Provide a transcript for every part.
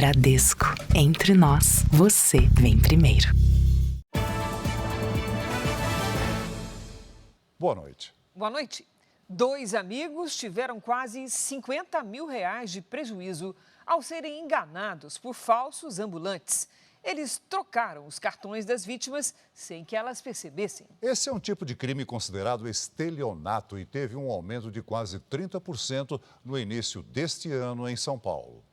Bradesco. Entre nós, você vem primeiro. Boa noite. Boa noite. 2 amigos tiveram quase R$50 mil de prejuízo ao serem enganados por falsos ambulantes. Eles trocaram os cartões das vítimas sem que elas percebessem. Esse é um tipo de crime considerado estelionato e teve um aumento de quase 30% no início deste ano em São Paulo.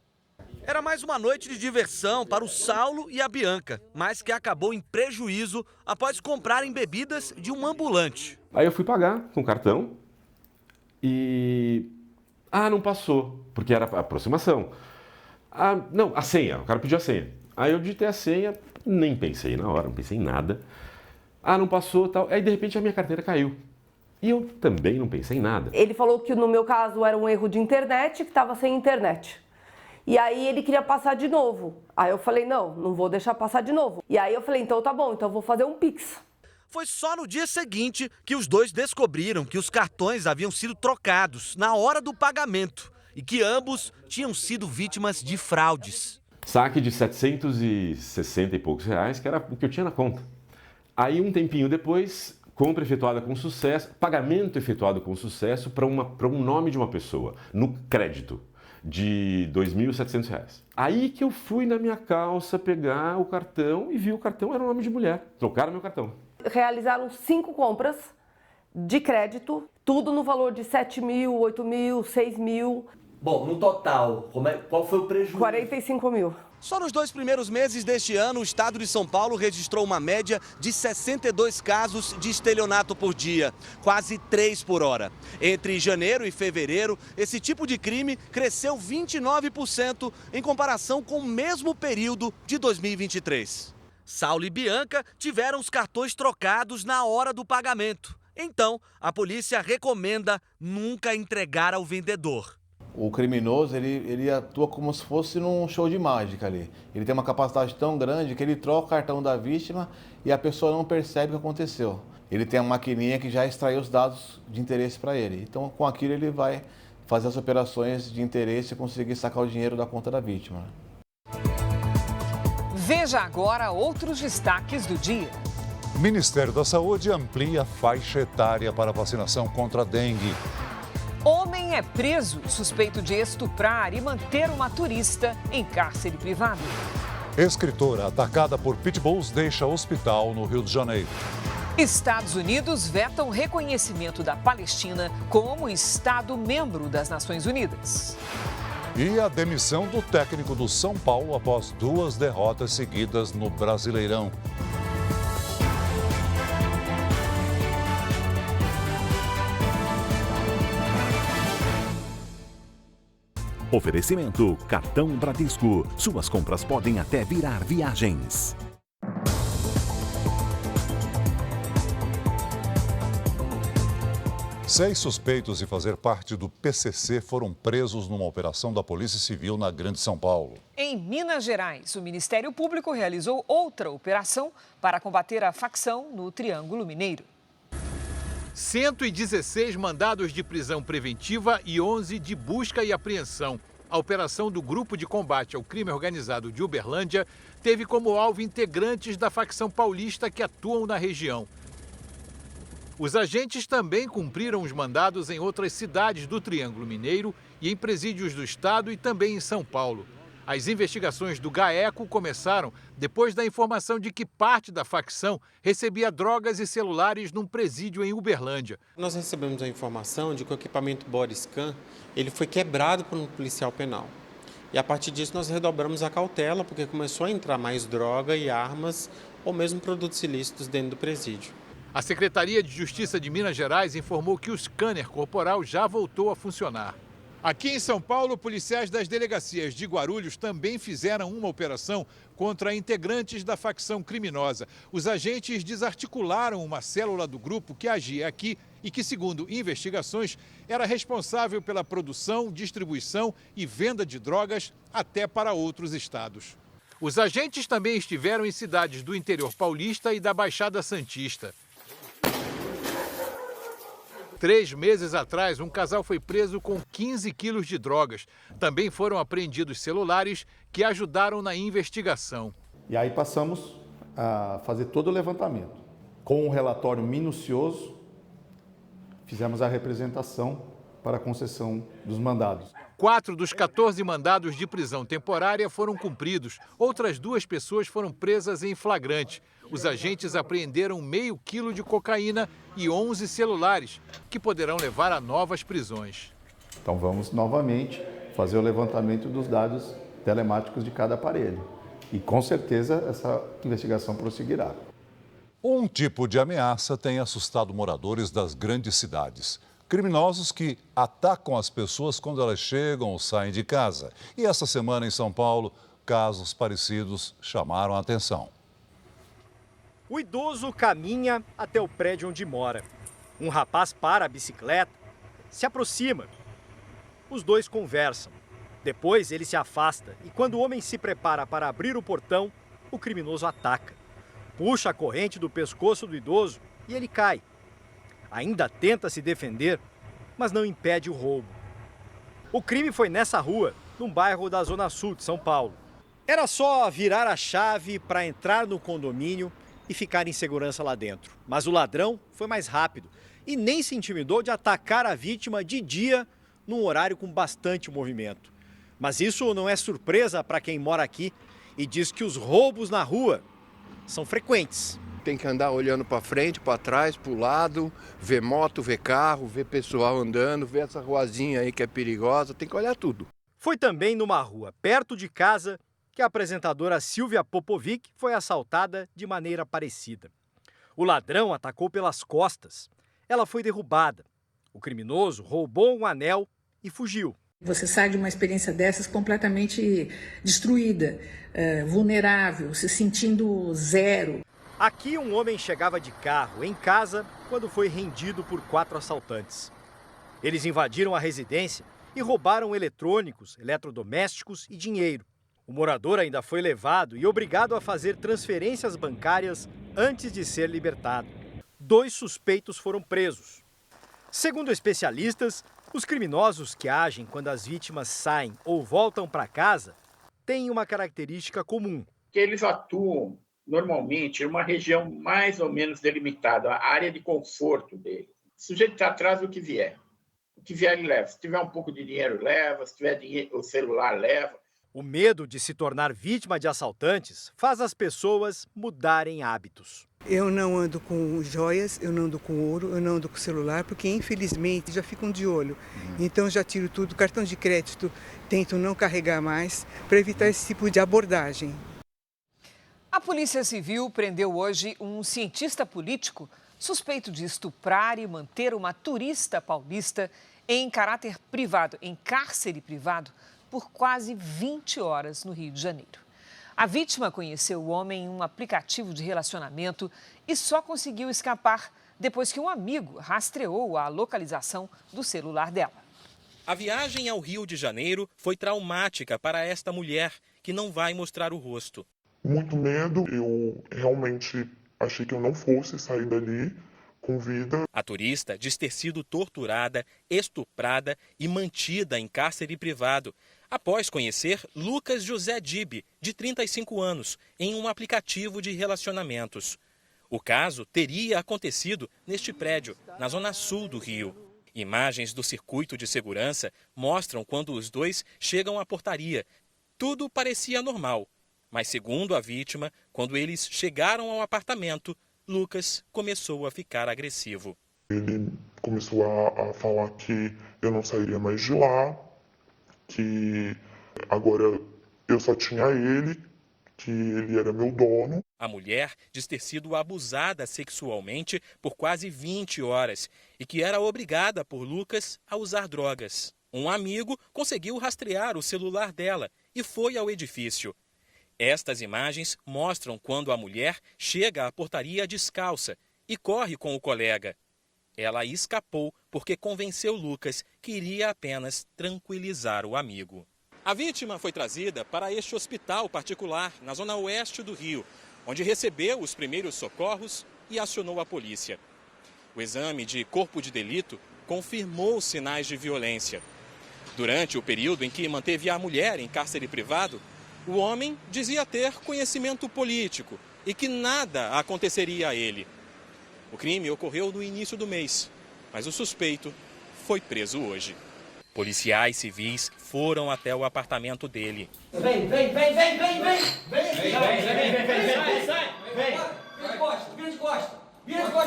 Era mais uma noite de diversão para o Saulo e a Bianca, mas que acabou em prejuízo após comprarem bebidas de um ambulante. Aí eu fui pagar com cartão e... não passou, porque era aproximação. Não, a senha, o cara pediu a senha. Aí eu digitei a senha, nem pensei na hora, não pensei em nada. Não passou, tal. Aí de repente a minha carteira caiu. E eu também não pensei em nada. Ele falou que no meu caso era um erro de internet, que estava sem internet. E aí ele queria passar de novo. Aí eu falei, não vou deixar passar de novo. E aí eu falei, então tá bom, então eu vou fazer um Pix. Foi só no dia seguinte que os dois descobriram que os cartões haviam sido trocados na hora do pagamento e que ambos tinham sido vítimas de fraudes. Saque de 760 e poucos reais, que era o que eu tinha na conta. Aí um tempinho depois, compra efetuada com sucesso, pagamento efetuado com sucesso para um nome de uma pessoa, no crédito, de R$ 2.700. Aí que eu fui na minha calça pegar o cartão e vi o cartão era o nome de mulher. Trocaram meu cartão. Realizaram 5 compras de crédito, tudo no valor de 7 mil, 8 mil, 6 mil. Bom, no total, qual foi o prejuízo? 45 mil. Só nos 2 primeiros meses deste ano, o estado de São Paulo registrou uma média de 62 casos de estelionato por dia, quase 3 por hora. Entre janeiro e fevereiro, esse tipo de crime cresceu 29% em comparação com o mesmo período de 2023. Saulo e Bianca tiveram os cartões trocados na hora do pagamento. Então, a polícia recomenda nunca entregar ao vendedor. O criminoso, ele atua como se fosse num show de mágica ali. Ele tem uma capacidade tão grande que ele troca o cartão da vítima e a pessoa não percebe o que aconteceu. Ele tem uma maquininha que já extraiu os dados de interesse para ele. Então, com aquilo, ele vai fazer as operações de interesse e conseguir sacar o dinheiro da conta da vítima. Veja agora outros destaques do dia. O Ministério da Saúde amplia a faixa etária para vacinação contra a dengue. Homem é preso suspeito de estuprar e manter uma turista em cárcere privado. Escritora atacada por pitbulls deixa hospital no Rio de Janeiro. Estados Unidos vetam reconhecimento da Palestina como Estado membro das Nações Unidas. E a demissão do técnico do São Paulo após 2 derrotas seguidas no Brasileirão. Oferecimento Cartão Bradesco. Suas compras podem até virar viagens. Seis suspeitos de fazer parte do PCC foram presos numa operação da Polícia Civil na Grande São Paulo. Em Minas Gerais, o Ministério Público realizou outra operação para combater a facção no Triângulo Mineiro. 116 mandados de prisão preventiva e 11 de busca e apreensão. A operação do Grupo de Combate ao Crime Organizado de Uberlândia teve como alvo integrantes da facção paulista que atuam na região. Os agentes também cumpriram os mandados em outras cidades do Triângulo Mineiro e em presídios do estado e também em São Paulo. As investigações do GAECO começaram depois da informação de que parte da facção recebia drogas e celulares num presídio em Uberlândia. Nós recebemos a informação de que o equipamento Bodycan ele foi quebrado por um policial penal. E a partir disso nós redobramos a cautela, porque começou a entrar mais droga e armas ou mesmo produtos ilícitos dentro do presídio. A Secretaria de Justiça de Minas Gerais informou que o scanner corporal já voltou a funcionar. Aqui em São Paulo, policiais das delegacias de Guarulhos também fizeram uma operação contra integrantes da facção criminosa. Os agentes desarticularam uma célula do grupo que agia aqui e que, segundo investigações, era responsável pela produção, distribuição e venda de drogas até para outros estados. Os agentes também estiveram em cidades do interior paulista e da Baixada Santista. 3 meses atrás, um casal foi preso com 15 quilos de drogas. Também foram apreendidos celulares que ajudaram na investigação. E aí passamos a fazer todo o levantamento. Com um relatório minucioso, fizemos a representação para a concessão dos mandados. 4 dos 14 mandados de prisão temporária foram cumpridos. Outras 2 pessoas foram presas em flagrante. Os agentes apreenderam meio quilo de cocaína e 11 celulares, que poderão levar a novas prisões. Então vamos novamente fazer o levantamento dos dados telemáticos de cada aparelho. E com certeza essa investigação prosseguirá. Um tipo de ameaça tem assustado moradores das grandes cidades. Criminosos que atacam as pessoas quando elas chegam ou saem de casa. E essa semana em São Paulo, casos parecidos chamaram a atenção. O idoso caminha até o prédio onde mora. Um rapaz para a bicicleta, se aproxima. Os dois conversam. Depois ele se afasta e quando o homem se prepara para abrir o portão, o criminoso ataca. Puxa a corrente do pescoço do idoso e ele cai. Ainda tenta se defender, mas não impede o roubo. O crime foi nessa rua, num bairro da Zona Sul de São Paulo. Era só virar a chave para entrar no condomínio e ficar em segurança lá dentro. Mas o ladrão foi mais rápido e nem se intimidou de atacar a vítima de dia, num horário com bastante movimento. Mas isso não é surpresa para quem mora aqui e diz que os roubos na rua são frequentes. Tem que andar olhando para frente, para trás, para o lado, ver moto, ver carro, ver pessoal andando, ver essa ruazinha aí que é perigosa, tem que olhar tudo. Foi também numa rua perto de casa que a apresentadora Silvia Popovic foi assaltada de maneira parecida. O ladrão atacou pelas costas. Ela foi derrubada. O criminoso roubou um anel e fugiu. Você sai de uma experiência dessas completamente destruída, vulnerável, se sentindo zero. Aqui um homem chegava de carro em casa quando foi rendido por 4 assaltantes. Eles invadiram a residência e roubaram eletrônicos, eletrodomésticos e dinheiro. O morador ainda foi levado e obrigado a fazer transferências bancárias antes de ser libertado. 2 suspeitos foram presos. Segundo especialistas, os criminosos que agem quando as vítimas saem ou voltam para casa têm uma característica comum. Eles atuam normalmente em uma região mais ou menos delimitada, a área de conforto dele. O sujeito está atrás do que vier. O que vier ele leva. Se tiver um pouco de dinheiro, leva. Se tiver dinheiro, o celular, leva. O medo de se tornar vítima de assaltantes faz as pessoas mudarem hábitos. Eu não ando com joias, eu não ando com ouro, eu não ando com celular, porque infelizmente já ficam de olho. Então já tiro tudo, cartão de crédito, tento não carregar mais, para evitar esse tipo de abordagem. A Polícia Civil prendeu hoje um cientista político suspeito de estuprar e manter uma turista paulista em caráter privado, em cárcere privado, por quase 20 horas no Rio de Janeiro. A vítima conheceu o homem em um aplicativo de relacionamento e só conseguiu escapar depois que um amigo rastreou a localização do celular dela. A viagem ao Rio de Janeiro foi traumática para esta mulher, que não vai mostrar o rosto. Muito medo, eu realmente achei que eu não fosse sair dali com vida. A turista diz ter sido torturada, estuprada e mantida em cárcere privado, após conhecer Lucas José Dibe, de 35 anos, em um aplicativo de relacionamentos. O caso teria acontecido neste prédio, na zona sul do Rio. Imagens do circuito de segurança mostram quando os dois chegam à portaria. Tudo parecia normal, mas segundo a vítima, quando eles chegaram ao apartamento, Lucas começou a ficar agressivo. Ele começou a falar que eu não sairia mais de lá, que agora eu só tinha ele, que ele era meu dono. A mulher diz ter sido abusada sexualmente por quase 20 horas e que era obrigada por Lucas a usar drogas. Um amigo conseguiu rastrear o celular dela e foi ao edifício. Estas imagens mostram quando a mulher chega à portaria descalça e corre com o colega. Ela escapou porque convenceu Lucas que iria apenas tranquilizar o amigo. A vítima foi trazida para este hospital particular na zona oeste do Rio, onde recebeu os primeiros socorros e acionou a polícia. O exame de corpo de delito confirmou sinais de violência. Durante o período em que manteve a mulher em cárcere privado, o homem dizia ter conhecimento político e que nada aconteceria a ele. O crime ocorreu no início do mês, mas o suspeito foi preso hoje. Policiais civis foram até o apartamento dele. Vem! Vira de costa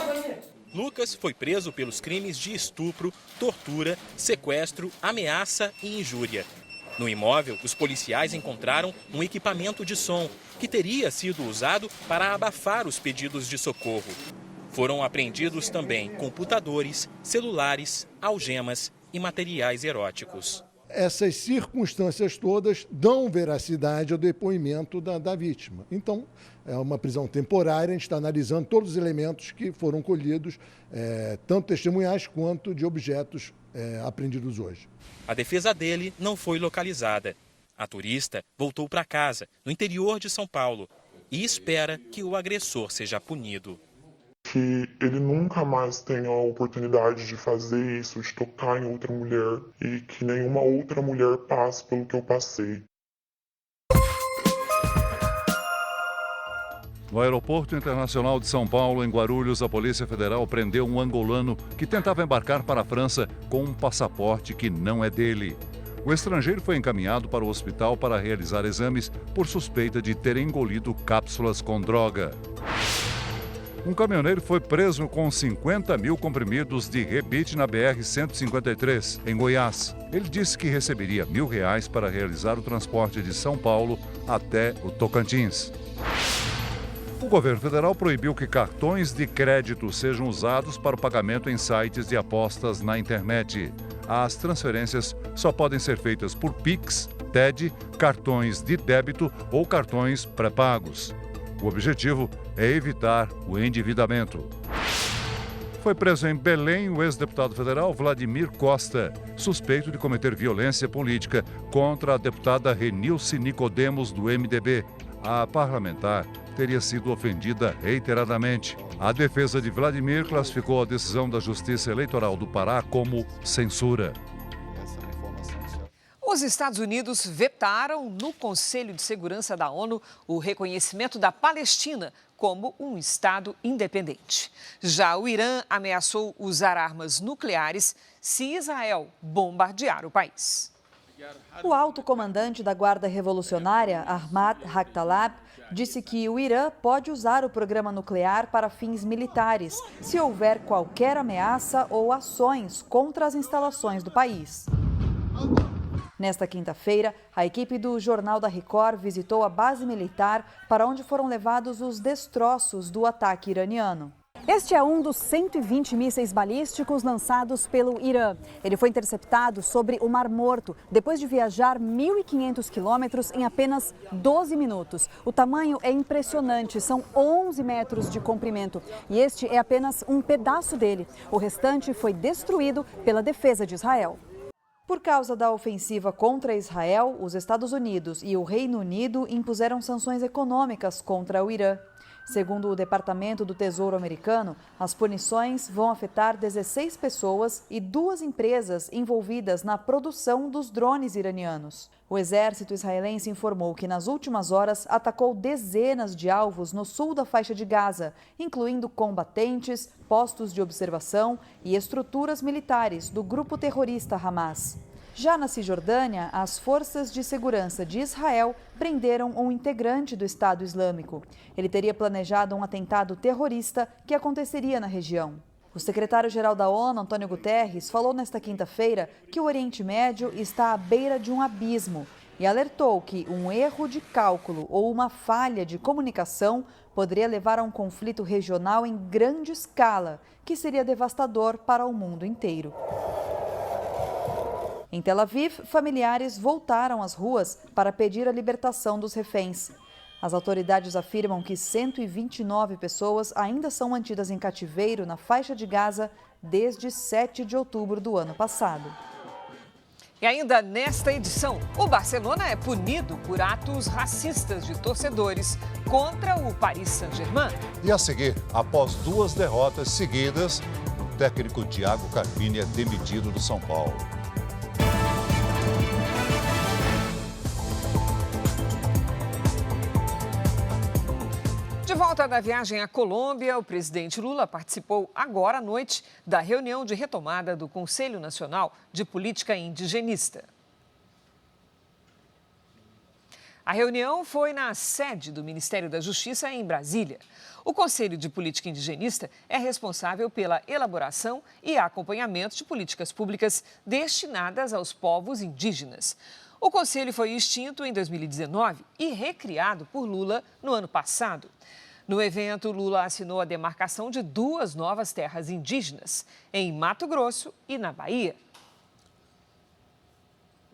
pra mim! Lucas foi preso pelos crimes de estupro, tortura, sequestro, ameaça e injúria. No imóvel, os policiais encontraram um equipamento de som que teria sido usado para abafar os pedidos de socorro. Foram apreendidos também computadores, celulares, algemas e materiais eróticos. Essas circunstâncias todas dão veracidade ao depoimento da vítima. Então, é uma prisão temporária, a gente está analisando todos os elementos que foram colhidos, tanto testemunhais quanto de objetos apreendidos hoje. A defesa dele não foi localizada. A turista voltou para casa, no interior de São Paulo, e espera que o agressor seja punido. Que ele nunca mais tenha a oportunidade de fazer isso, de tocar em outra mulher, e que nenhuma outra mulher passe pelo que eu passei. No Aeroporto Internacional de São Paulo, em Guarulhos, a Polícia Federal prendeu um angolano que tentava embarcar para a França com um passaporte que não é dele. O estrangeiro foi encaminhado para o hospital para realizar exames por suspeita de ter engolido cápsulas com droga. Um caminhoneiro foi preso com 50 mil comprimidos de rebite na BR-153, em Goiás. Ele disse que receberia R$1.000 para realizar o transporte de São Paulo até o Tocantins. O governo federal proibiu que cartões de crédito sejam usados para o pagamento em sites de apostas na internet. As transferências só podem ser feitas por Pix, TED, cartões de débito ou cartões pré-pagos. O objetivo é evitar o endividamento. Foi preso em Belém o ex-deputado federal Vladimir Costa, suspeito de cometer violência política contra a deputada Renilce Nicodemos, do MDB. A parlamentar teria sido ofendida reiteradamente. A defesa de Vladimir classificou a decisão da Justiça Eleitoral do Pará como censura. Os Estados Unidos vetaram no Conselho de Segurança da ONU o reconhecimento da Palestina como um Estado independente. Já o Irã ameaçou usar armas nucleares se Israel bombardear o país. O alto comandante da Guarda Revolucionária, Ahmad Haqtalab, disse que o Irã pode usar o programa nuclear para fins militares, se houver qualquer ameaça ou ações contra as instalações do país. Nesta quinta-feira, a equipe do Jornal da Record visitou a base militar para onde foram levados os destroços do ataque iraniano. Este é um dos 120 mísseis balísticos lançados pelo Irã. Ele foi interceptado sobre o Mar Morto, depois de viajar 1.500 quilômetros em apenas 12 minutos. O tamanho é impressionante, são 11 metros de comprimento. E este é apenas um pedaço dele. O restante foi destruído pela defesa de Israel. Por causa da ofensiva contra Israel, os Estados Unidos e o Reino Unido impuseram sanções econômicas contra o Irã. Segundo o Departamento do Tesouro americano, as punições vão afetar 16 pessoas e 2 empresas envolvidas na produção dos drones iranianos. O exército israelense informou que nas últimas horas atacou dezenas de alvos no sul da faixa de Gaza, incluindo combatentes, postos de observação e estruturas militares do grupo terrorista Hamas. Já na Cisjordânia, as forças de segurança de Israel prenderam um integrante do Estado Islâmico. Ele teria planejado um atentado terrorista que aconteceria na região. O secretário-geral da ONU, Antônio Guterres, falou nesta quinta-feira que o Oriente Médio está à beira de um abismo e alertou que um erro de cálculo ou uma falha de comunicação poderia levar a um conflito regional em grande escala, que seria devastador para o mundo inteiro. Em Tel Aviv, familiares voltaram às ruas para pedir a libertação dos reféns. As autoridades afirmam que 129 pessoas ainda são mantidas em cativeiro na faixa de Gaza desde 7 de outubro do ano passado. E ainda nesta edição, o Barcelona é punido por atos racistas de torcedores contra o Paris Saint-Germain. E a seguir, após 2 derrotas seguidas, técnico Thiago Carpini é demitido do São Paulo. De volta da viagem à Colômbia, o presidente Lula participou agora à noite da reunião de retomada do Conselho Nacional de Política Indigenista. A reunião foi na sede do Ministério da Justiça, em Brasília. O Conselho de Política Indigenista é responsável pela elaboração e acompanhamento de políticas públicas destinadas aos povos indígenas. O Conselho foi extinto em 2019 e recriado por Lula no ano passado. No evento, Lula assinou a demarcação de 2 novas terras indígenas, em Mato Grosso e na Bahia.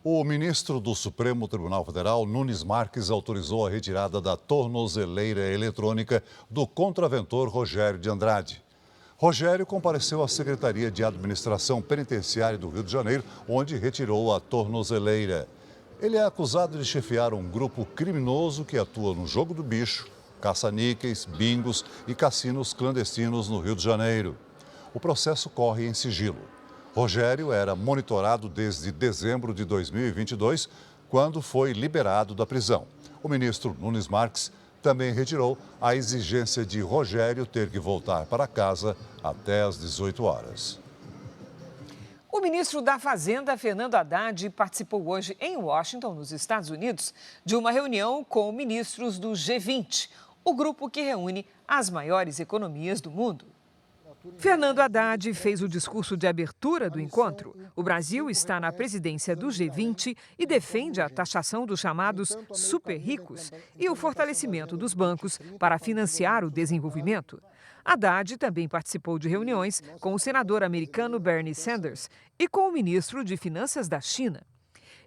O ministro do Supremo Tribunal Federal, Nunes Marques, autorizou a retirada da tornozeleira eletrônica do contraventor Rogério de Andrade. Rogério compareceu à Secretaria de Administração Penitenciária do Rio de Janeiro, onde retirou a tornozeleira. Ele é acusado de chefiar um grupo criminoso que atua no jogo do bicho, caça-níqueis, bingos e cassinos clandestinos no Rio de Janeiro. O processo corre em sigilo. Rogério era monitorado desde dezembro de 2022, quando foi liberado da prisão. O ministro Nunes Marques também retirou a exigência de Rogério ter que voltar para casa até às 18 horas. O ministro da Fazenda, Fernando Haddad, participou hoje em Washington, nos Estados Unidos, de uma reunião com ministros do G20, o grupo que reúne as maiores economias do mundo. Fernando Haddad fez o discurso de abertura do encontro. O Brasil está na presidência do G20 e defende a taxação dos chamados super ricos e o fortalecimento dos bancos para financiar o desenvolvimento. Haddad também participou de reuniões com o senador americano Bernie Sanders e com o ministro de Finanças da China.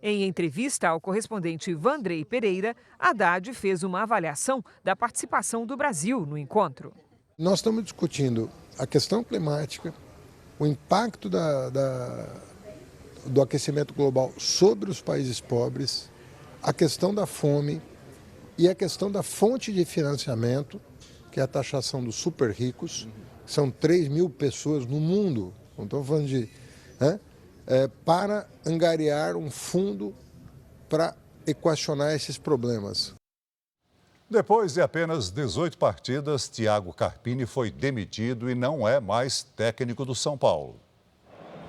Em entrevista ao correspondente Vandrei Pereira, Haddad fez uma avaliação da participação do Brasil no encontro. Nós estamos discutindo a questão climática, o impacto do aquecimento global sobre os países pobres, a questão da fome e a questão da fonte de financiamento, que é a taxação dos super ricos. São 3 mil pessoas no mundo, não estou falando de... para angariar um fundo para equacionar esses problemas. Depois de apenas 18 partidas, Thiago Carpini foi demitido e não é mais técnico do São Paulo.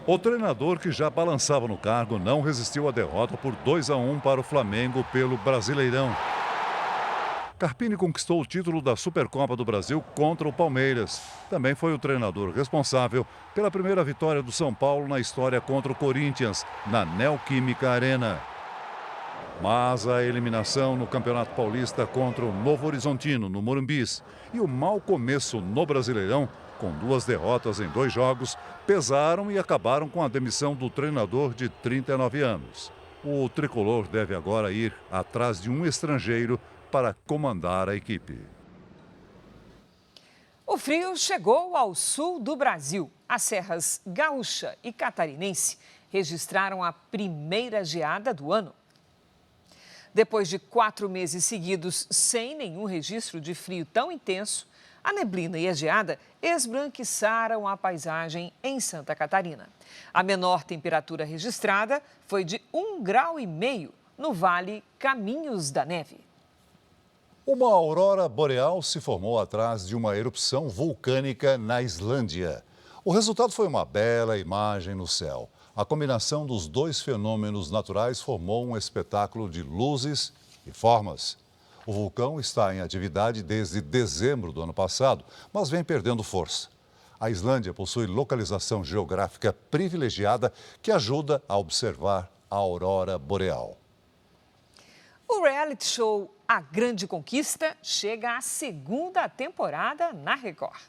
O treinador, que já balançava no cargo, não resistiu à derrota por 2-1 para o Flamengo pelo Brasileirão. Carpini conquistou o título da Supercopa do Brasil contra o Palmeiras. Também foi o treinador responsável pela primeira vitória do São Paulo na história contra o Corinthians, na Neoquímica Arena. Mas a eliminação no Campeonato Paulista contra o Novo Horizontino, no Morumbis, e o mau começo no Brasileirão, com 2 derrotas em 2 jogos, pesaram e acabaram com a demissão do treinador de 39 anos. O tricolor deve agora ir atrás de um estrangeiro para comandar a equipe. O frio chegou ao sul do Brasil. As serras Gaúcha e Catarinense registraram a primeira geada do ano. Depois de 4 meses seguidos sem nenhum registro de frio tão intenso, a neblina e a geada esbranquiçaram a paisagem em Santa Catarina. A menor temperatura registrada foi de 1,5 graus no Vale Caminhos da Neve. Uma aurora boreal se formou atrás de uma erupção vulcânica na Islândia. O resultado foi uma bela imagem no céu. A combinação dos 2 fenômenos naturais formou um espetáculo de luzes e formas. O vulcão está em atividade desde dezembro do ano passado, mas vem perdendo força. A Islândia possui localização geográfica privilegiada que ajuda a observar a aurora boreal. O reality show A Grande Conquista chega à 2ª temporada na Record.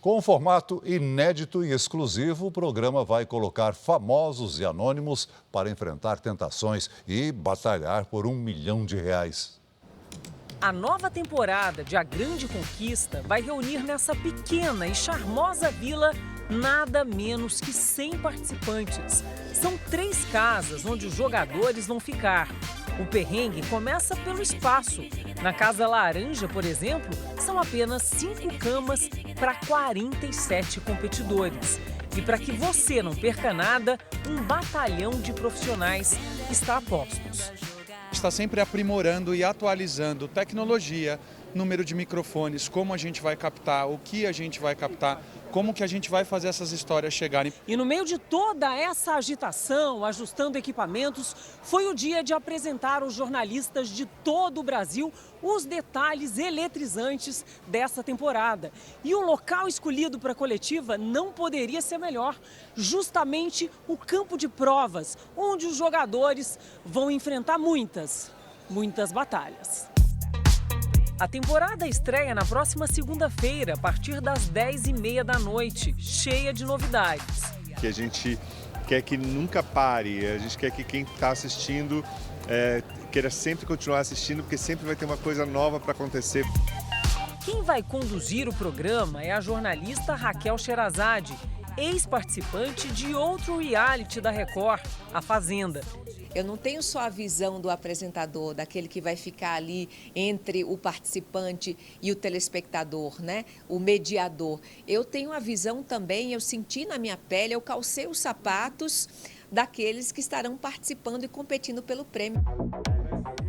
Com um formato inédito e exclusivo, o programa vai colocar famosos e anônimos para enfrentar tentações e batalhar por R$1 milhão. A nova temporada de A Grande Conquista vai reunir nessa pequena e charmosa vila nada menos que 100 participantes. São 3 casas onde os jogadores vão ficar. O perrengue começa pelo espaço. Na Casa Laranja, por exemplo, são apenas 5 camas para 47 competidores. E para que você não perca nada, um batalhão de profissionais está a postos. Está sempre aprimorando e atualizando tecnologia, número de microfones, como a gente vai captar, o que a gente vai captar, como que a gente vai fazer essas histórias chegarem. E no meio de toda essa agitação, ajustando equipamentos, foi o dia de apresentar aos jornalistas de todo o Brasil os detalhes eletrizantes dessa temporada. E o local escolhido para a coletiva não poderia ser melhor, justamente o campo de provas, onde os jogadores vão enfrentar muitas batalhas. A temporada estreia na próxima segunda-feira, a partir das 10h30 da noite, cheia de novidades. Que a gente quer que nunca pare, a gente quer que quem está assistindo queira sempre continuar assistindo, porque sempre vai ter uma coisa nova para acontecer. Quem vai conduzir o programa é a jornalista Raquel Sherazade, ex-participante de outro reality da Record, A Fazenda. Eu não tenho só a visão do apresentador, daquele que vai ficar ali entre o participante e o telespectador, né? O mediador. Eu tenho a visão também, eu senti na minha pele, eu calcei os sapatos daqueles que estarão participando e competindo pelo prêmio.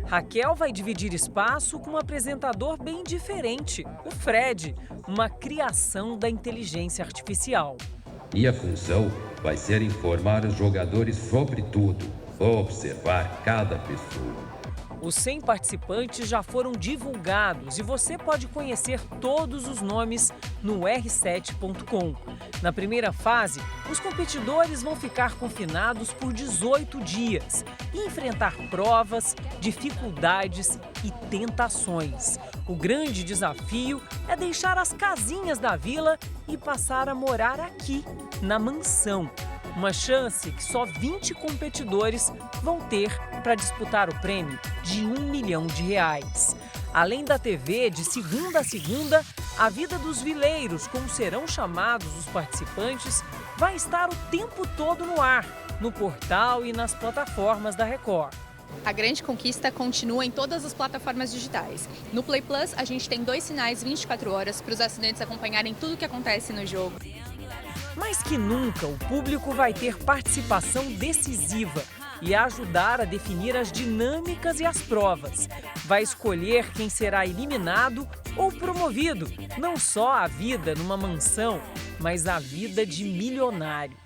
Raquel vai dividir espaço com um apresentador bem diferente, o Fred, uma criação da inteligência artificial. E a função vai ser informar os jogadores sobre tudo. Observar cada pessoa. Os 100 participantes já foram divulgados e você pode conhecer todos os nomes no r7.com. Na primeira fase, os competidores vão ficar confinados por 18 dias e enfrentar provas, dificuldades e tentações. O grande desafio é deixar as casinhas da vila e passar a morar aqui, na mansão. Uma chance que só 20 competidores vão ter para disputar o prêmio de R$1 milhão. Além da TV, de segunda a segunda, a vida dos vileiros, como serão chamados os participantes, vai estar o tempo todo no ar, no portal e nas plataformas da Record. A grande conquista continua em todas as plataformas digitais. No Play Plus, a gente tem 2 sinais 24 horas para os assinantes acompanharem tudo o que acontece no jogo. Mais que nunca, o público vai ter participação decisiva e ajudar a definir as dinâmicas e as provas. Vai escolher quem será eliminado ou promovido, não só a vida numa mansão, mas a vida de milionário.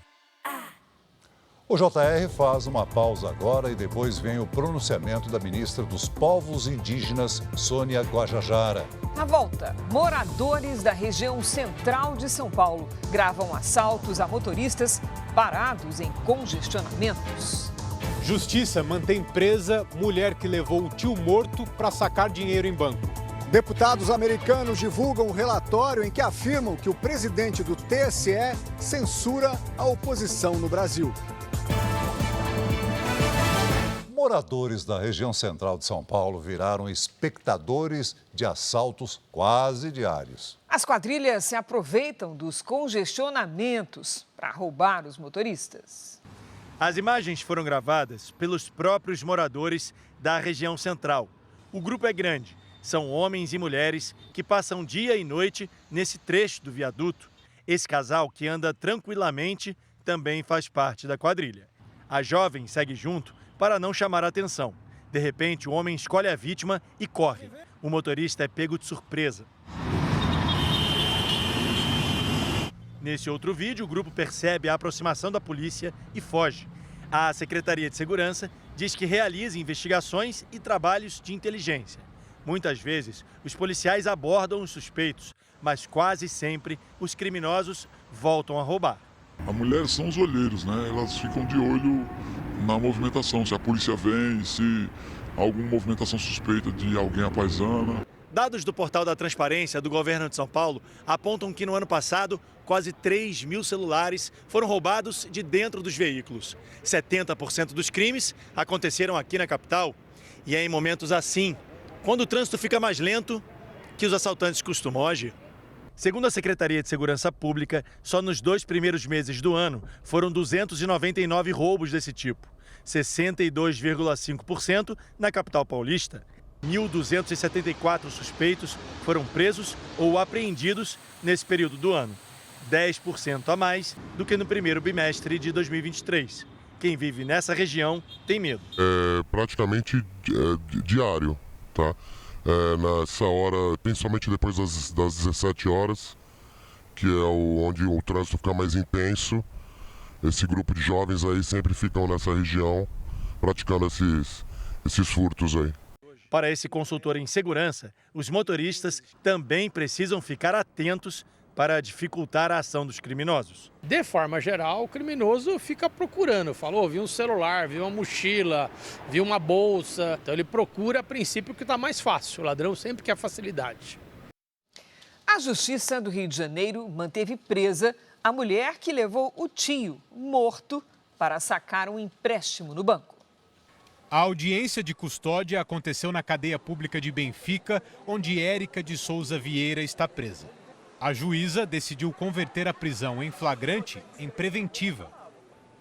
O JR faz uma pausa agora e depois vem o pronunciamento da ministra dos Povos Indígenas, Sônia Guajajara. Na volta, moradores da região central de São Paulo gravam assaltos a motoristas parados em congestionamentos. Justiça mantém presa mulher que levou o tio morto para sacar dinheiro em banco. Deputados americanos divulgam um relatório em que afirmam que o presidente do TSE censura a oposição no Brasil. Moradores da região central de São Paulo viraram espectadores de assaltos quase diários. As quadrilhas se aproveitam dos congestionamentos para roubar os motoristas. As imagens foram gravadas pelos próprios moradores da região central. O grupo é grande, são homens e mulheres que passam dia e noite nesse trecho do viaduto. Esse casal, que anda tranquilamente, também faz parte da quadrilha. A jovem segue junto para não chamar a atenção. De repente, o homem escolhe a vítima e corre. O motorista é pego de surpresa. Nesse outro vídeo, o grupo percebe a aproximação da polícia e foge. A Secretaria de Segurança diz que realiza investigações e trabalhos de inteligência. Muitas vezes, os policiais abordam os suspeitos, mas quase sempre os criminosos voltam a roubar. As mulheres são os olheiros, né? Elas ficam de olho na movimentação, se a polícia vem, se há alguma movimentação suspeita de alguém à paisana. Dados do Portal da Transparência do Governo de São Paulo apontam que no ano passado, quase 3 mil celulares foram roubados de dentro dos veículos. 70% dos crimes aconteceram aqui na capital. E é em momentos assim, quando o trânsito fica mais lento, que os assaltantes costumam agir. Segundo a Secretaria de Segurança Pública, só nos 2 primeiros meses do ano foram 299 roubos desse tipo, 62,5% na capital paulista. 1.274 suspeitos foram presos ou apreendidos nesse período do ano. 10% a mais do que no primeiro bimestre de 2023. Quem vive nessa região tem medo. É praticamente diário, tá? Nessa hora, principalmente depois das 17 horas, que é onde o trânsito fica mais intenso. Esse grupo de jovens aí sempre ficam nessa região praticando esses furtos aí. Para esse consultor em segurança, os motoristas também precisam ficar atentos para dificultar a ação dos criminosos. De forma geral, o criminoso fica procurando, viu um celular, viu uma mochila, viu uma bolsa. Então ele procura, a princípio, o que está mais fácil. O ladrão sempre quer facilidade. A Justiça do Rio de Janeiro manteve presa a mulher que levou o tio morto para sacar um empréstimo no banco. A audiência de custódia aconteceu na cadeia pública de Benfica, onde Érica de Souza Vieira está presa. A juíza decidiu converter a prisão em flagrante em preventiva.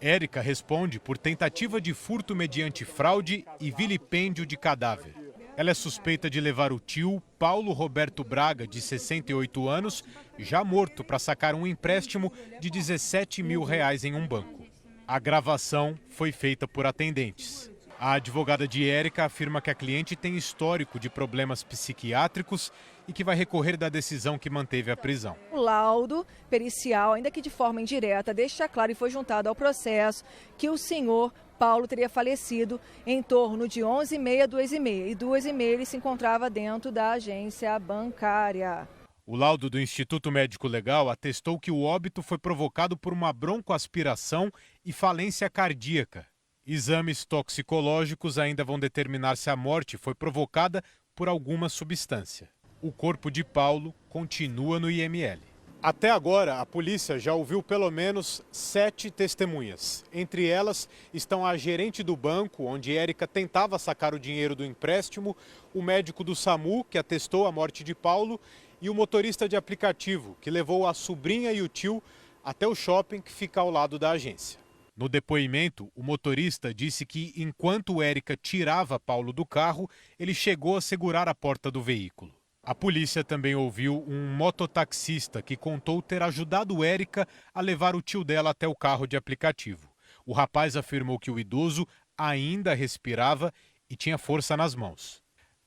Érica responde por tentativa de furto mediante fraude e vilipêndio de cadáver. Ela é suspeita de levar o tio, Paulo Roberto Braga, de 68 anos, já morto, para sacar um empréstimo de R$17 mil em um banco. A gravação foi feita por atendentes. A advogada de Érica afirma que a cliente tem histórico de problemas psiquiátricos e que vai recorrer da decisão que manteve a prisão. O laudo pericial, ainda que de forma indireta, deixa claro e foi juntado ao processo que o senhor Paulo teria falecido em torno de 11h30, 2h30. E 2h30 ele se encontrava dentro da agência bancária. O laudo do Instituto Médico Legal atestou que o óbito foi provocado por uma broncoaspiração e falência cardíaca. Exames toxicológicos ainda vão determinar se a morte foi provocada por alguma substância. O corpo de Paulo continua no IML. Até agora, a polícia já ouviu pelo menos 7 testemunhas. Entre elas estão a gerente do banco, onde Érica tentava sacar o dinheiro do empréstimo, o médico do SAMU, que atestou a morte de Paulo, e o motorista de aplicativo, que levou a sobrinha e o tio até o shopping que fica ao lado da agência. No depoimento, o motorista disse que, enquanto Érica tirava Paulo do carro, ele chegou a segurar a porta do veículo. A polícia também ouviu um mototaxista que contou ter ajudado Érica a levar o tio dela até o carro de aplicativo. O rapaz afirmou que o idoso ainda respirava e tinha força nas mãos.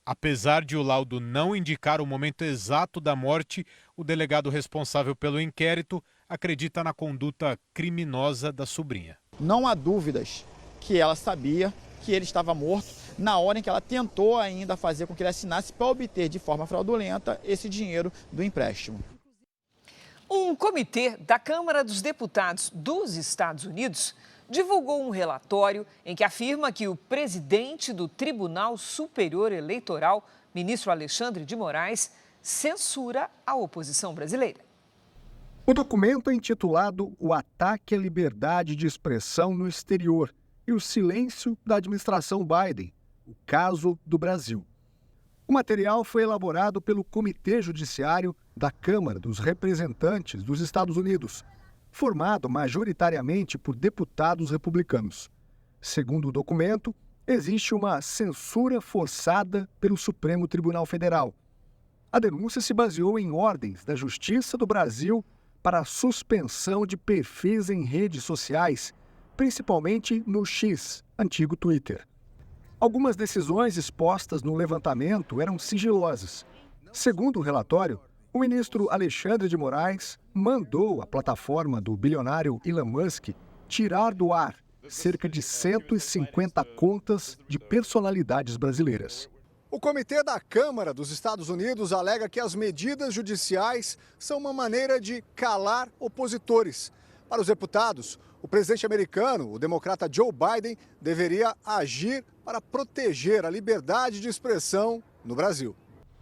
Apesar de o laudo não indicar o momento exato da morte, o delegado responsável pelo inquérito acredita na conduta criminosa da sobrinha. Não há dúvidas que ela sabia que ele estava morto na hora em que ela tentou ainda fazer com que ele assinasse para obter de forma fraudulenta esse dinheiro do empréstimo. Um comitê da Câmara dos Deputados dos Estados Unidos divulgou um relatório em que afirma que o presidente do Tribunal Superior Eleitoral, ministro Alexandre de Moraes, censura a oposição brasileira. O documento é intitulado O Ataque à Liberdade de Expressão no Exterior e o Silêncio da Administração Biden, o caso do Brasil. O material foi elaborado pelo Comitê Judiciário da Câmara dos Representantes dos Estados Unidos, formado majoritariamente por deputados republicanos. Segundo o documento, existe uma censura forçada pelo Supremo Tribunal Federal. A denúncia se baseou em ordens da Justiça do Brasil para a suspensão de perfis em redes sociais, principalmente no X, antigo Twitter. Algumas decisões expostas no levantamento eram sigilosas. Segundo o relatório, o ministro Alexandre de Moraes mandou a plataforma do bilionário Elon Musk tirar do ar cerca de 150 contas de personalidades brasileiras. O Comitê da Câmara dos Estados Unidos alega que as medidas judiciais são uma maneira de calar opositores. Para os deputados, o presidente americano, o democrata Joe Biden, deveria agir para proteger a liberdade de expressão no Brasil.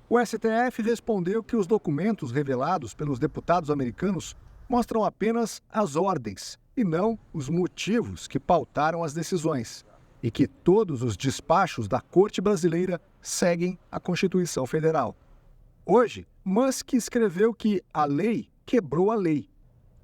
O STF respondeu que os documentos revelados pelos deputados americanos mostram apenas as ordens e não os motivos que pautaram as decisões, e que todos os despachos da Corte Brasileira seguem a Constituição Federal. Hoje, Musk escreveu que a lei quebrou a lei,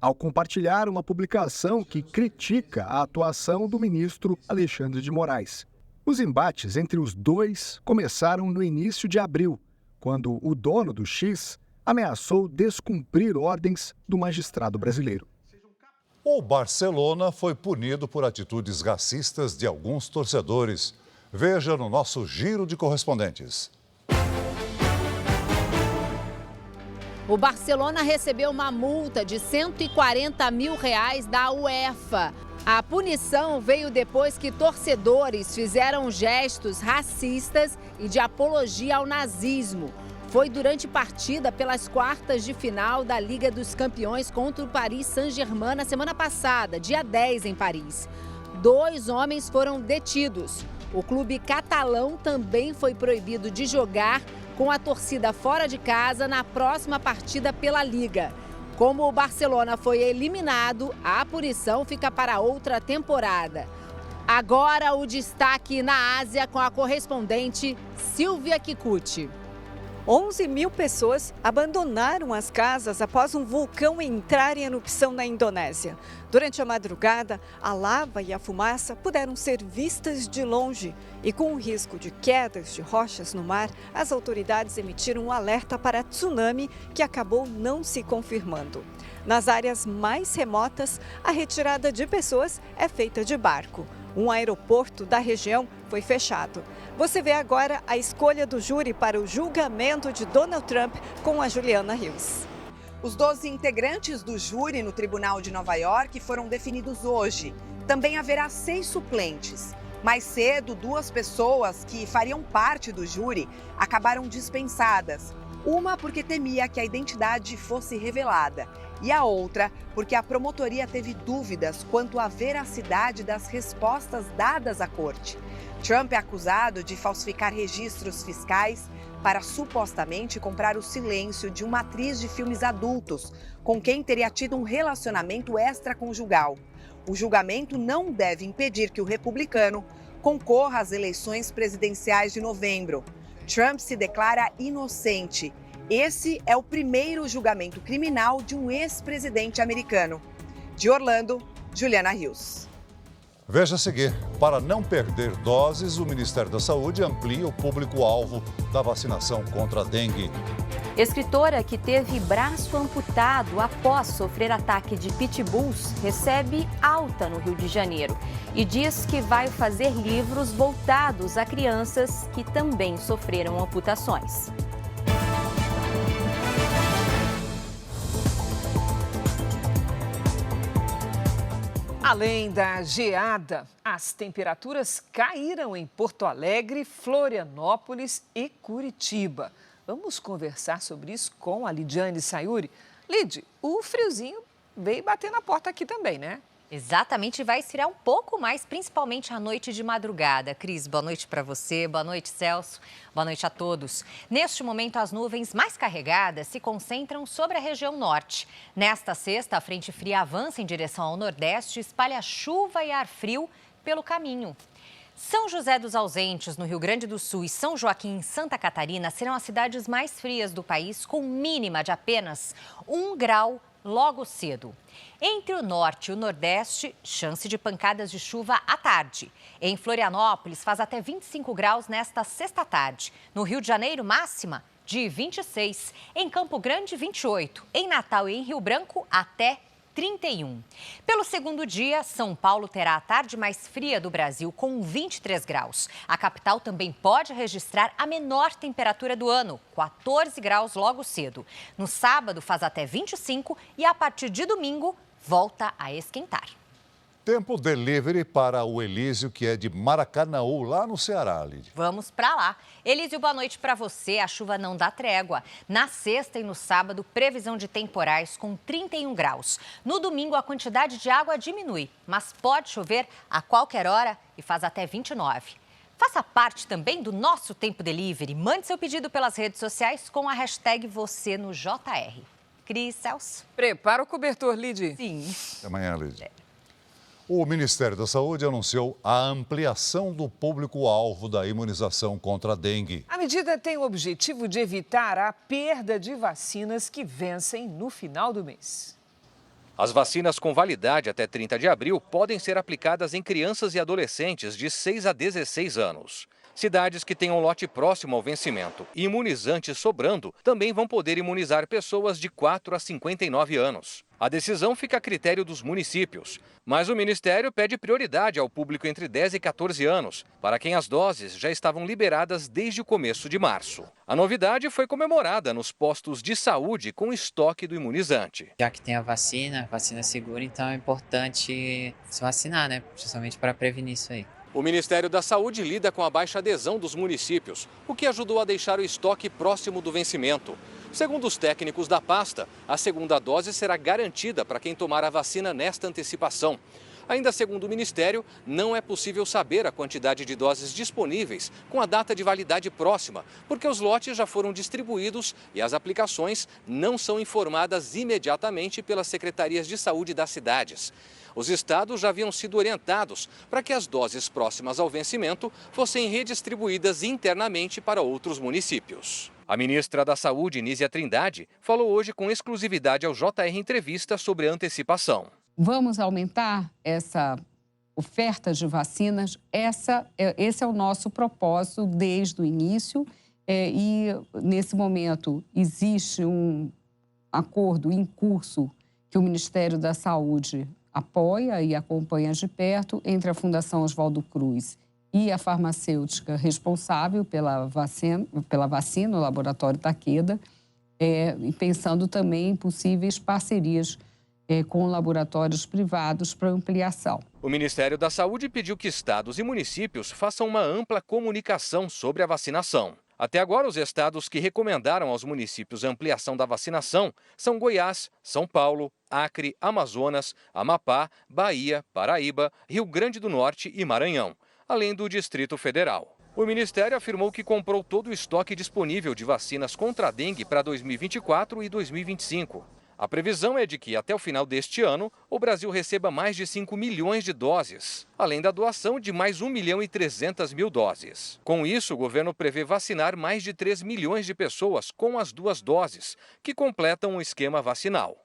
ao compartilhar uma publicação que critica a atuação do ministro Alexandre de Moraes. Os embates entre os dois começaram no início de abril, quando o dono do X ameaçou descumprir ordens do magistrado brasileiro. O Barcelona foi punido por atitudes racistas de alguns torcedores. Veja no nosso giro de correspondentes. O Barcelona recebeu uma multa de R$140 mil da UEFA. A punição veio depois que torcedores fizeram gestos racistas e de apologia ao nazismo. Foi durante partida pelas quartas de final da Liga dos Campeões contra o Paris Saint-Germain na semana passada, dia 10 em Paris. 2 homens foram detidos. O clube catalão também foi proibido de jogar com a torcida fora de casa na próxima partida pela Liga. Como o Barcelona foi eliminado, a punição fica para outra temporada. Agora o destaque na Ásia com a correspondente Silvia Kikuchi. 11 mil pessoas abandonaram as casas após um vulcão entrar em erupção na Indonésia. Durante a madrugada, a lava e a fumaça puderam ser vistas de longe. E com o risco de quedas de rochas no mar, as autoridades emitiram um alerta para tsunami que acabou não se confirmando. Nas áreas mais remotas, a retirada de pessoas é feita de barco. Um aeroporto da região foi fechado. Você vê agora a escolha do júri para o julgamento de Donald Trump com a Juliana Hills. Os 12 integrantes do júri no Tribunal de Nova York foram definidos hoje. Também haverá 6 suplentes. Mais cedo, 2 pessoas que fariam parte do júri acabaram dispensadas. Uma porque temia que a identidade fosse revelada e a outra porque a promotoria teve dúvidas quanto à veracidade das respostas dadas à corte. Trump é acusado de falsificar registros fiscais para supostamente comprar o silêncio de uma atriz de filmes adultos com quem teria tido um relacionamento extraconjugal. O julgamento não deve impedir que o republicano concorra às eleições presidenciais de novembro. Trump se declara inocente. Esse é o primeiro julgamento criminal de um ex-presidente americano. De Orlando, Juliana Hills. Veja a seguir, para não perder doses, o Ministério da Saúde amplia o público-alvo da vacinação contra a dengue. Escritora que teve braço amputado após sofrer ataque de pitbulls recebe alta no Rio de Janeiro e diz que vai fazer livros voltados a crianças que também sofreram amputações. Além da geada, as temperaturas caíram em Porto Alegre, Florianópolis e Curitiba. Vamos conversar sobre isso com a Lidiane Sayuri. Lid, o friozinho veio bater na porta aqui também, né? Exatamente, vai esfriar um pouco mais, principalmente à noite de madrugada. Cris, boa noite para você, boa noite, Celso, boa noite a todos. Neste momento, as nuvens mais carregadas se concentram sobre a região norte. Nesta sexta, a frente fria avança em direção ao nordeste e espalha chuva e ar frio pelo caminho. São José dos Ausentes, no Rio Grande do Sul, e São Joaquim, em Santa Catarina, serão as cidades mais frias do país, com mínima de apenas 1 grau logo cedo. Entre o norte e o nordeste, chance de pancadas de chuva à tarde. Em Florianópolis, faz até 25 graus nesta sexta-tarde. No Rio de Janeiro, máxima de 26. Em Campo Grande, 28. Em Natal e em Rio Branco, até 31. Pelo segundo dia, São Paulo terá a tarde mais fria do Brasil, com 23 graus. A capital também pode registrar a menor temperatura do ano, 14 graus logo cedo. No sábado, faz até 25 e a partir de domingo, volta a esquentar. Tempo delivery para o Elísio, que é de Maracanaú, lá no Ceará, Lídia. Vamos para lá. Elísio, boa noite para você. A chuva não dá trégua. Na sexta e no sábado, previsão de temporais com 31 graus. No domingo, a quantidade de água diminui, mas pode chover a qualquer hora e faz até 29. Faça parte também do nosso Tempo Delivery. Mande seu pedido pelas redes sociais com a hashtag #VocêNoJR. Cris, Celso. Prepara o cobertor, Lídia. Sim. Até amanhã, Lídia. O Ministério da Saúde anunciou a ampliação do público-alvo da imunização contra a dengue. A medida tem o objetivo de evitar a perda de vacinas que vencem no final do mês. As vacinas com validade até 30 de abril podem ser aplicadas em crianças e adolescentes de 6 a 16 anos. Cidades que tenham lote próximo ao vencimento e imunizantes sobrando também vão poder imunizar pessoas de 4 a 59 anos. A decisão fica a critério dos municípios, mas o Ministério pede prioridade ao público entre 10 e 14 anos, para quem as doses já estavam liberadas desde o começo de março. A novidade foi comemorada nos postos de saúde com estoque do imunizante. Já que tem a vacina segura, então é importante se vacinar, né? Justamente para prevenir isso aí. O Ministério da Saúde lida com a baixa adesão dos municípios, o que ajudou a deixar o estoque próximo do vencimento. Segundo os técnicos da pasta, a segunda dose será garantida para quem tomar a vacina nesta antecipação. Ainda segundo o Ministério, não é possível saber a quantidade de doses disponíveis com a data de validade próxima, porque os lotes já foram distribuídos e as aplicações não são informadas imediatamente pelas secretarias de saúde das cidades. Os estados já haviam sido orientados para que as doses próximas ao vencimento fossem redistribuídas internamente para outros municípios. A ministra da Saúde, Nízia Trindade, falou hoje com exclusividade ao JR Entrevista sobre antecipação. Vamos aumentar essa oferta de vacinas. Esse é o nosso propósito desde o início. E, nesse momento, existe um acordo em curso que o Ministério da Saúde apoia e acompanha de perto entre a Fundação Oswaldo Cruz e a farmacêutica responsável pela vacina, o Laboratório Takeda, e pensando também em possíveis parcerias com laboratórios privados para ampliação. O Ministério da Saúde pediu que estados e municípios façam uma ampla comunicação sobre a vacinação. Até agora, os estados que recomendaram aos municípios a ampliação da vacinação são Goiás, São Paulo, Acre, Amazonas, Amapá, Bahia, Paraíba, Rio Grande do Norte e Maranhão, além do Distrito Federal. O Ministério afirmou que comprou todo o estoque disponível de vacinas contra a dengue para 2024 e 2025. A previsão é de que, até o final deste ano, o Brasil receba mais de 5 milhões de doses, além da doação de mais 1.300.000 doses. Com isso, o governo prevê vacinar mais de 3 milhões de pessoas com as 2 doses, que completam o esquema vacinal.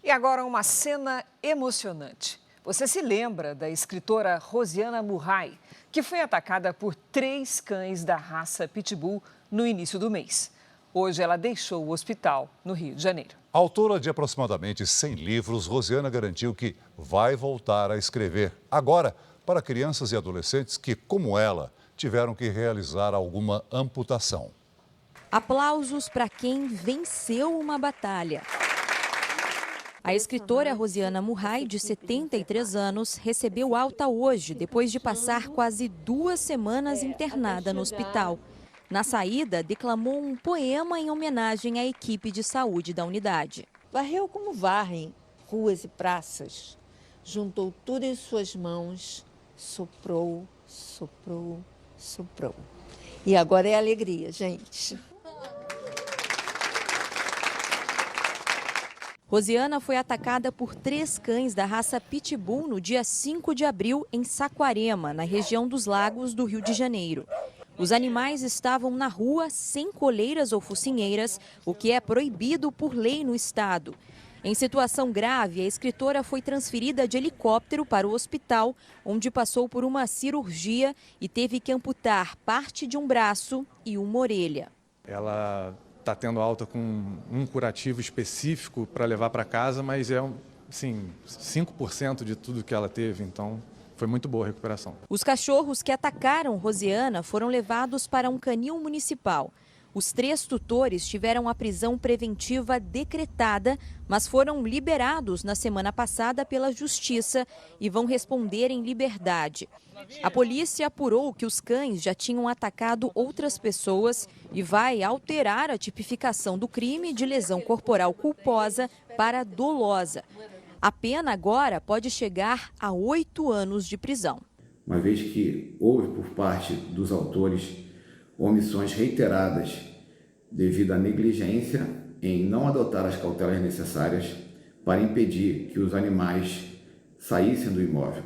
E agora uma cena emocionante. Você se lembra da escritora Rosiana Murray, que foi atacada por 3 cães da raça Pitbull no início do mês. Hoje ela deixou o hospital no Rio de Janeiro. Autora de aproximadamente 100 livros, Rosiana garantiu que vai voltar a escrever. Agora, para crianças e adolescentes que, como ela, tiveram que realizar alguma amputação. Aplausos para quem venceu uma batalha. A escritora Rosiana Murray, de 73 anos, recebeu alta hoje, depois de passar quase 2 semanas internada no hospital. Na saída, declamou um poema em homenagem à equipe de saúde da unidade. Varreu como varrem ruas e praças, juntou tudo em suas mãos, soprou, soprou, soprou. E agora é alegria, gente. Rosiana foi atacada por 3 cães da raça Pitbull no dia 5 de abril em Saquarema, na região dos Lagos do Rio de Janeiro. Os animais estavam na rua sem coleiras ou focinheiras, o que é proibido por lei no estado. Em situação grave, a escritora foi transferida de helicóptero para o hospital, onde passou por uma cirurgia e teve que amputar parte de um braço e uma orelha. Ela está tendo alta com um curativo específico para levar para casa, mas é 5% de tudo que ela teve, então foi muito boa a recuperação. Os cachorros que atacaram Rosiana foram levados para um canil municipal. Os 3 tutores tiveram a prisão preventiva decretada, mas foram liberados na semana passada pela Justiça e vão responder em liberdade. A polícia apurou que os cães já tinham atacado outras pessoas e vai alterar a tipificação do crime de lesão corporal culposa para dolosa. A pena agora pode chegar a 8 anos de prisão. Uma vez que houve por parte dos autores omissões reiteradas devido à negligência em não adotar as cautelas necessárias para impedir que os animais saíssem do imóvel.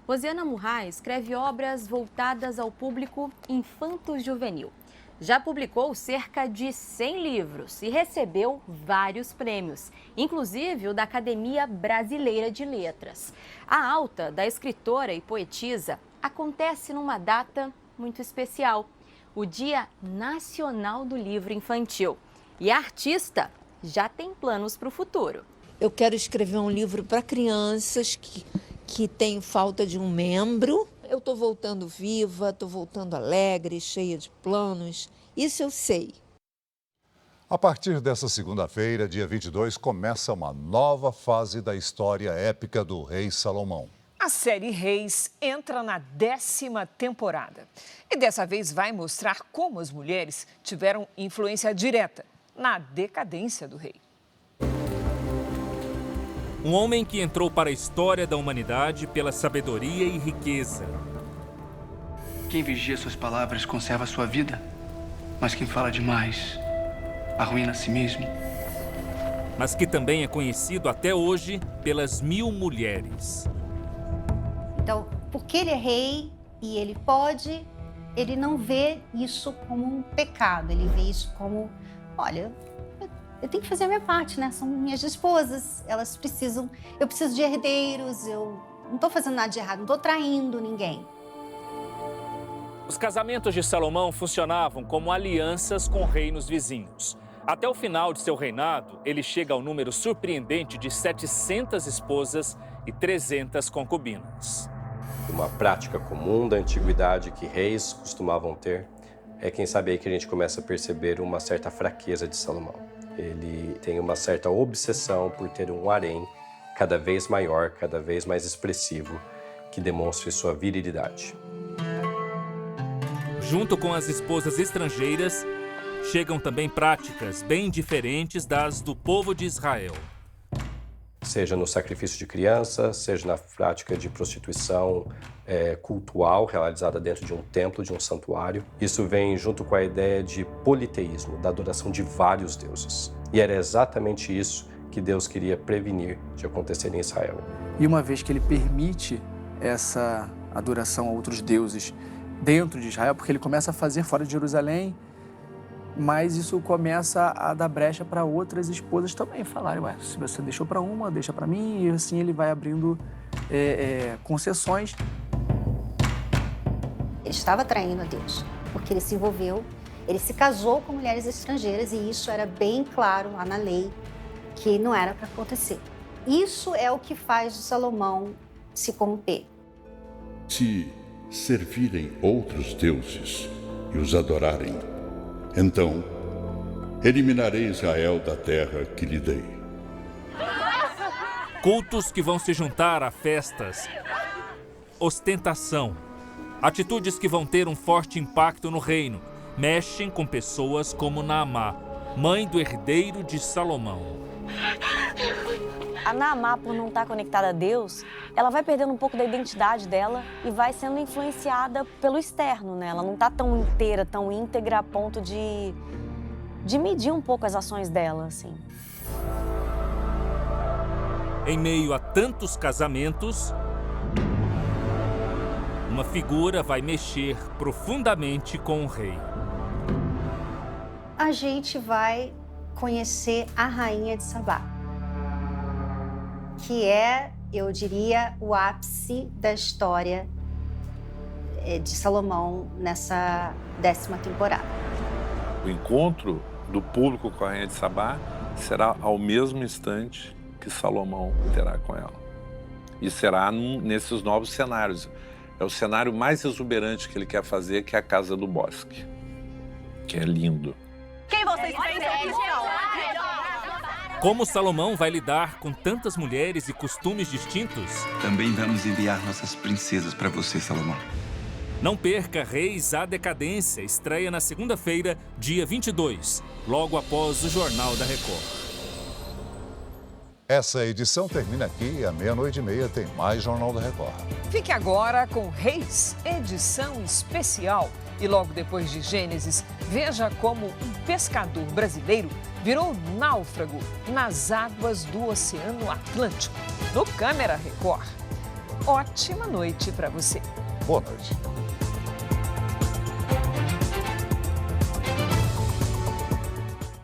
Rosiana Murray escreve obras voltadas ao público infanto-juvenil. Já publicou cerca de 100 livros e recebeu vários prêmios, inclusive o da Academia Brasileira de Letras. A alta da escritora e poetisa acontece numa data muito especial, o Dia Nacional do Livro Infantil. E a artista já tem planos para o futuro. Eu quero escrever um livro para crianças que têm falta de um membro. Eu estou voltando viva, estou voltando alegre, cheia de planos. Isso eu sei. A partir dessa segunda-feira, dia 22, começa uma nova fase da história épica do rei Salomão. A série Reis entra na 10ª temporada. E dessa vez vai mostrar como as mulheres tiveram influência direta na decadência do rei. Um homem que entrou para a história da humanidade pela sabedoria e riqueza. Quem vigia suas palavras conserva sua vida, mas quem fala demais arruína a si mesmo. Mas que também é conhecido até hoje pelas 1000 mulheres. Então, porque ele é rei e ele pode, ele não vê isso como um pecado, ele vê isso como, olha, eu tenho que fazer a minha parte, né? São minhas esposas, elas precisam, eu preciso de herdeiros, eu não estou fazendo nada de errado, não estou traindo ninguém. Os casamentos de Salomão funcionavam como alianças com reinos vizinhos. Até o final de seu reinado, ele chega ao número surpreendente de 700 esposas e 300 concubinas. Uma prática comum da antiguidade que reis costumavam ter é, quem sabe, aí que a gente começa a perceber uma certa fraqueza de Salomão. Ele tem uma certa obsessão por ter um harém cada vez maior, cada vez mais expressivo, que demonstre sua virilidade. Junto com as esposas estrangeiras, chegam também práticas bem diferentes das do povo de Israel. Seja no sacrifício de criança, seja na prática de prostituição cultual realizada dentro de um templo, de um santuário. Isso vem junto com a ideia de politeísmo, da adoração de vários deuses. E era exatamente isso que Deus queria prevenir de acontecer em Israel. E uma vez que ele permite essa adoração a outros deuses dentro de Israel, porque ele começa a fazer fora de Jerusalém, mas isso começa a dar brecha para outras esposas também falarem, ué, se você deixou para uma, deixa para mim, e assim ele vai abrindo concessões. Ele estava traindo a Deus, porque ele se envolveu, ele se casou com mulheres estrangeiras e isso era bem claro lá na lei, que não era para acontecer. Isso é o que faz de Salomão se corromper. Se servirem outros deuses e os adorarem, então eliminarei Israel da terra que lhe dei. Cultos que vão se juntar a festas, ostentação, atitudes que vão ter um forte impacto no reino, mexem com pessoas como Naamá, mãe do herdeiro de Salomão. A Naamá, por não estar conectada a Deus, ela vai perdendo um pouco da identidade dela e vai sendo influenciada pelo externo, né? Ela não está tão inteira, tão íntegra a ponto de medir um pouco as ações dela, assim. Em meio a tantos casamentos, uma figura vai mexer profundamente com o rei. A gente vai conhecer a rainha de Sabá, que é, eu diria, o ápice da história de Salomão nessa 10ª temporada. O encontro do público com a rainha de Sabá será ao mesmo instante que Salomão terá com ela. E será nesses novos cenários. É o cenário mais exuberante que ele quer fazer, que é a Casa do Bosque, que é lindo. Quem vocês pensam? Como Salomão vai lidar com tantas mulheres e costumes distintos? Também vamos enviar nossas princesas para você, Salomão. Não perca Reis à Decadência, estreia na segunda-feira, dia 22, logo após o Jornal da Record. Essa edição termina aqui e à 00:30 tem mais Jornal da Record. Fique agora com Reis, edição especial. E logo depois de Gênesis, veja como um pescador brasileiro virou náufrago nas águas do Oceano Atlântico. No Câmera Record. Ótima noite para você. Boa noite.